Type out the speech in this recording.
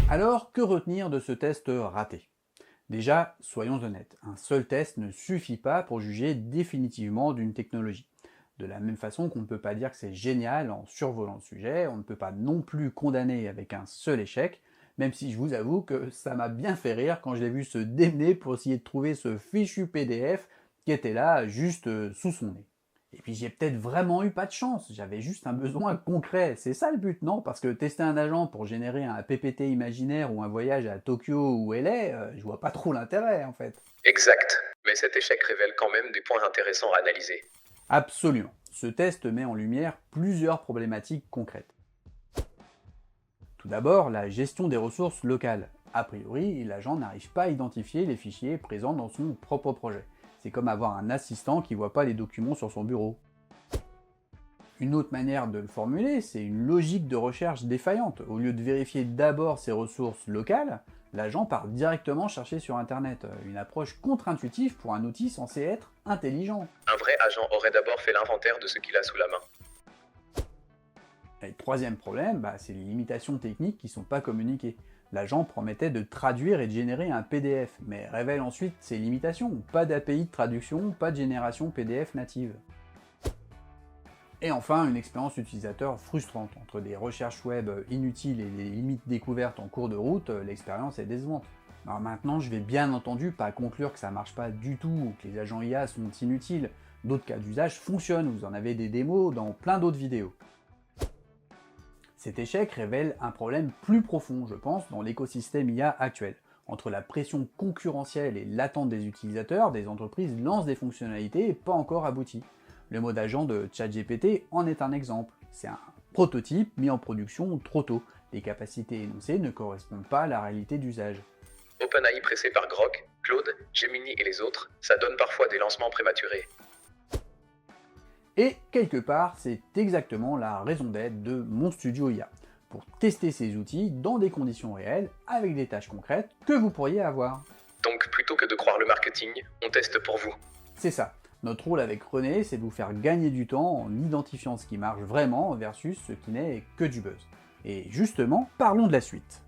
Alors, que retenir de ce test raté? Déjà, soyons honnêtes, un seul test ne suffit pas pour juger définitivement d'une technologie. De la même façon qu'on ne peut pas dire que c'est génial en survolant le sujet, on ne peut pas non plus condamner avec un seul échec, même si je vous avoue que ça m'a bien fait rire quand je l'ai vu se démener pour essayer de trouver ce fichu PDF qui était là juste sous son nez. Et puis j'ai peut-être vraiment eu pas de chance, j'avais juste un besoin concret, c'est ça le but, non? Parce que tester un agent pour générer un PPT imaginaire ou un voyage à Tokyo ou LA, je vois pas trop l'intérêt en fait. Exact. Mais cet échec révèle quand même des points intéressants à analyser. Absolument. Ce test met en lumière plusieurs problématiques concrètes. Tout d'abord, la gestion des ressources locales. A priori, l'agent n'arrive pas à identifier les fichiers présents dans son propre projet. C'est comme avoir un assistant qui ne voit pas les documents sur son bureau. Une autre manière de le formuler, c'est une logique de recherche défaillante. Au lieu de vérifier d'abord ses ressources locales, l'agent part directement chercher sur Internet. Une approche contre-intuitive pour un outil censé être intelligent. Un vrai agent aurait d'abord fait l'inventaire de ce qu'il a sous la main. Et le troisième problème, c'est les limitations techniques qui ne sont pas communiquées. L'agent promettait de traduire et de générer un PDF, mais révèle ensuite ses limitations. Pas d'API de traduction, pas de génération PDF native. Et enfin, une expérience utilisateur frustrante. Entre des recherches web inutiles et des limites découvertes en cours de route, l'expérience est décevante. Alors maintenant, je vais bien entendu pas conclure que ça marche pas du tout, ou que les agents IA sont inutiles. D'autres cas d'usage fonctionnent, vous en avez des démos dans plein d'autres vidéos. Cet échec révèle un problème plus profond, je pense, dans l'écosystème IA actuel. Entre la pression concurrentielle et l'attente des utilisateurs, des entreprises lancent des fonctionnalités pas encore abouties. Le mode agent de ChatGPT en est un exemple. C'est un prototype mis en production trop tôt. Les capacités énoncées ne correspondent pas à la réalité d'usage. OpenAI pressé par Grok, Claude, Gemini et les autres, ça donne parfois des lancements prématurés. Et quelque part, c'est exactement la raison d'être de mon studio IA, pour tester ces outils dans des conditions réelles, avec des tâches concrètes que vous pourriez avoir. Donc plutôt que de croire le marketing, on teste pour vous. C'est ça. Notre rôle avec René, c'est de vous faire gagner du temps en identifiant ce qui marche vraiment versus ce qui n'est que du buzz. Et justement, parlons de la suite.